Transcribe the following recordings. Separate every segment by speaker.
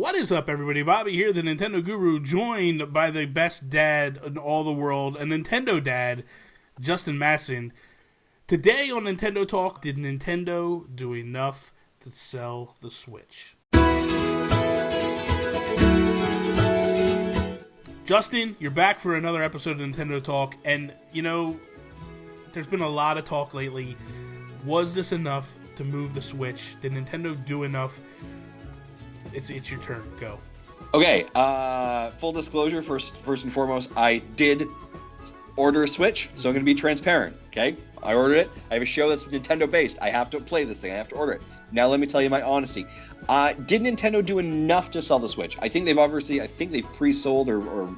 Speaker 1: What is up, everybody? Bobby here, the Nintendo Guru, joined by the best dad in all the world, a Nintendo dad, Justin Masson. Today on Nintendo Talk, did Nintendo do enough to sell the Switch? Justin, you're back for another episode of Nintendo Talk, and, you know, there's been a lot of talk lately. Was this enough to move the Switch? Did Nintendo do enough? It's your turn. Go.
Speaker 2: Okay, full disclosure, first and foremost, I did order a Switch, so I'm going to be transparent, okay? I ordered it. I have a show that's Nintendo-based. I have to play this thing. I have to order it. Now let me tell you my honesty. Did Nintendo do enough to sell the Switch? I think they've pre-sold or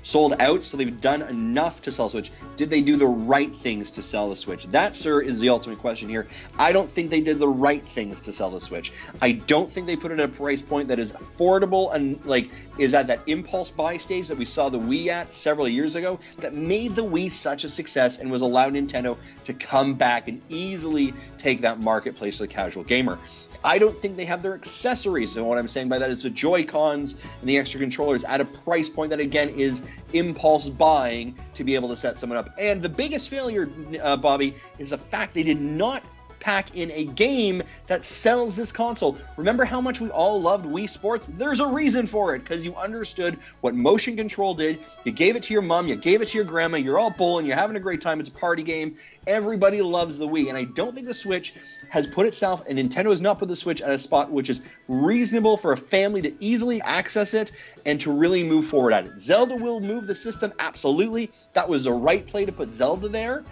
Speaker 2: sold out, so they've done enough to sell Switch. Did they do the right things to sell the Switch? That, sir, is the ultimate question here. I don't think they did the right things to sell the Switch. I don't think they put it at a price point that is affordable and, like, is at that impulse buy stage that we saw the Wii at several years ago that made the Wii such a success and was allowed Nintendo to come back and easily take that marketplace for the casual gamer. I don't think they have their accessories, and what I'm saying by that is the Joy-Cons and the extra controllers at a price point that, again, is impulse buying to be able to set someone up. And the biggest failure, Bobby, is the fact they did not pack in a game that sells this console. Remember how much we all loved Wii Sports? There's a reason for it, because you understood what motion control did. You gave it to your mom, you gave it to your grandma, you're all bowling, you're having a great time, it's a party game. Everybody loves the Wii, and I don't think the Switch has put itself, and Nintendo has not put the Switch at a spot which is reasonable for a family to easily access it and to really move forward at it. Zelda will move the system, absolutely. That was the right play to put Zelda there.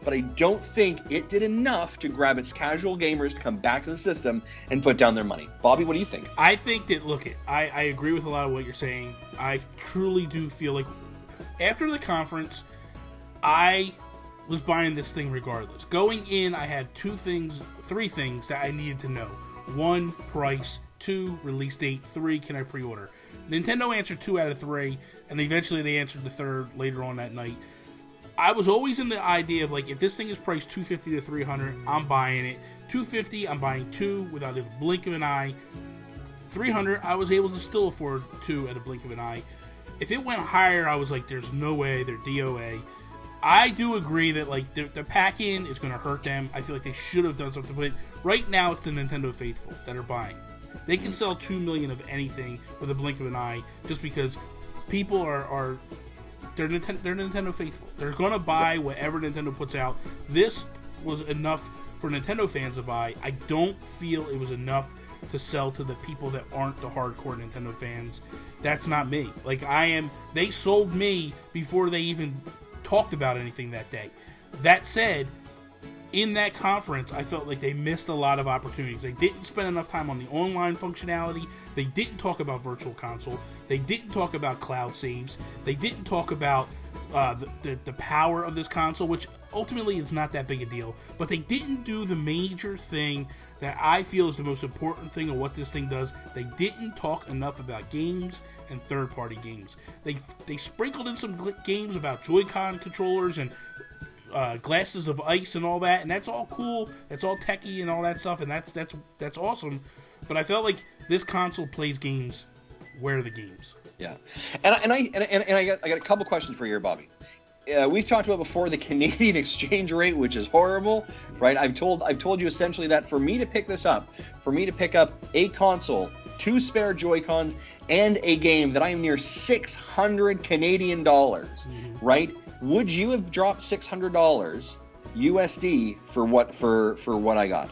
Speaker 2: But I don't think it did enough to grab its casual gamers to come back to the system and put down their money. Bobby, what do you think?
Speaker 1: I think that, I agree with a lot of what you're saying. I truly do feel like after the conference, I was buying this thing regardless. Going in, I had three things that I needed to know. 1, price. 2, release date. 3, can I pre-order? Nintendo answered 2 out of 3, and eventually they answered the third later on that night. I was always in the idea of, like, if this thing is priced $250 to $300, I'm buying it. $250, I'm buying 2 without a blink of an eye. $300, I was able to still afford 2 at a blink of an eye. If it went higher, I was like, there's no way, they're DOA. I do agree that, like, the pack-in is going to hurt them. I feel like they should have done something, but right now it's the Nintendo faithful that are buying. They can sell 2 million of anything with a blink of an eye just because people are they're Nintendo faithful. They're going to buy whatever Nintendo puts out. This was enough for Nintendo fans to buy. I don't feel it was enough to sell to the people that aren't the hardcore Nintendo fans. That's not me. Like, they sold me before they even talked about anything that day. That said, in that conference, I felt like they missed a lot of opportunities. They didn't spend enough time on the online functionality. They didn't talk about Virtual Console. They didn't talk about cloud saves. They didn't talk about the power of this console, which ultimately is not that big a deal. But they didn't do the major thing that I feel is the most important thing of what this thing does. They didn't talk enough about games and third-party games. They sprinkled in some games about Joy-Con controllers and glasses of ice and all that, and that's all cool, that's all techie and all that stuff, and that's awesome. But I felt like this console plays games. Where are the games?
Speaker 2: Yeah, and I got a couple questions for you here, Bobby. We've talked about before the Canadian exchange rate, which is horrible, right? I've told you essentially that for me to pick up a console, 2 spare Joy-Cons, and a game that I am near 600 Canadian dollars, right? Would you have dropped $600 USD for what I got?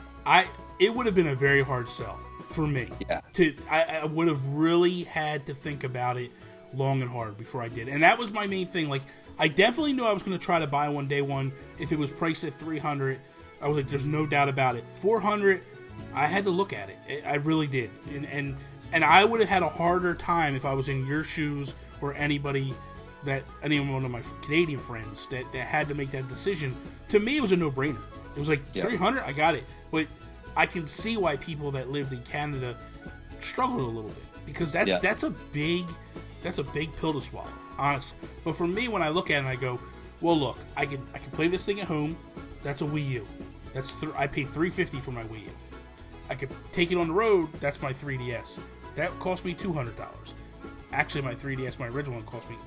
Speaker 1: It would have been a very hard sell for me.
Speaker 2: Yeah.
Speaker 1: I would have really had to think about it long and hard before I did. And that was my main thing. Like, I definitely knew I was going to try to buy one day one. If it was priced at $300, I was like, there's no doubt about it. $400, I had to look at it. I really did. And I would have had a harder time if I was in your shoes or any one of my Canadian friends that had to make that decision. To me, it was a no-brainer. It was like, $300, I got it. But I can see why people that lived in Canada struggled a little bit, because that's a big pill to swallow, honestly. But for me, when I look at it and I go, well, look, I can play this thing at home. That's a Wii U. I paid $350 for my Wii U. I could take it on the road. That's my 3DS. That cost me $200. Actually, my 3DS, my original one, cost me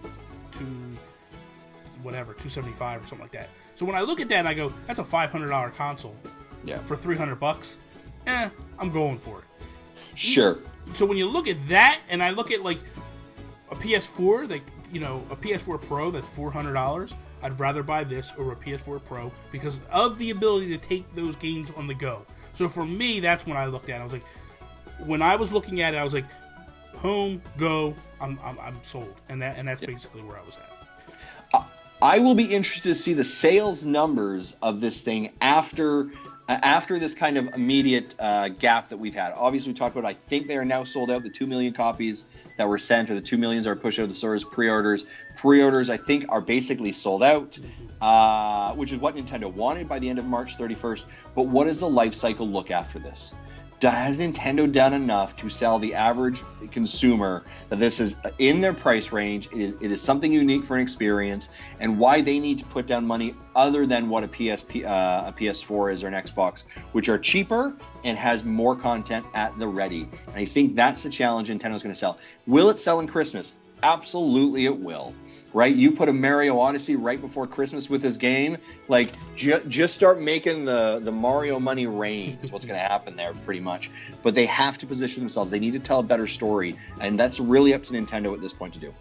Speaker 1: $275 or something like that. So when I look at that, I go, that's a $500 console.
Speaker 2: Yeah.
Speaker 1: For $300. I'm going for it.
Speaker 2: Sure.
Speaker 1: So when you look at that, and I look at like a PS4, like a PS4 Pro that's $400, I'd rather buy this over a PS4 Pro because of the ability to take those games on the go. So for me, that's when I looked at it. I was like, when I was looking at it, I was like, home, go, I'm sold, and that's basically where I was at.
Speaker 2: I will be interested to see the sales numbers of this thing after this kind of immediate gap that we've had. Obviously, we talked about, I think they are now sold out. The 2 million copies that were sent, or the 2 millions are pushed out of the stores. Pre-orders, I think, are basically sold out, which is what Nintendo wanted by the end of March 31st. But what does the life cycle look after this? Has Nintendo done enough to sell the average consumer that this is in their price range? It is something unique for an experience, and why they need to put down money other than what a PS4 is or an Xbox, which are cheaper and has more content at the ready. And I think that's the challenge Nintendo's going to sell. Will it sell in Christmas? Absolutely it will. Right? You put a Mario Odyssey right before Christmas with this game, like just start making the Mario money rain is what's going to happen there pretty much. But they have to position themselves. They need to tell a better story, and that's really up to Nintendo at this point to do.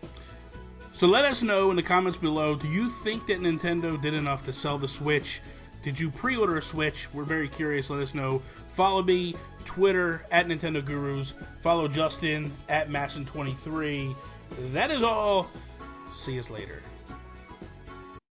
Speaker 1: So let us know in the comments below, do you think that Nintendo did enough to sell the Switch? Did you pre-order a Switch? We're very curious. Let us know. Follow me, Twitter, @Nintendo Gurus. Follow Justin, @Masson23. That is all. See us later.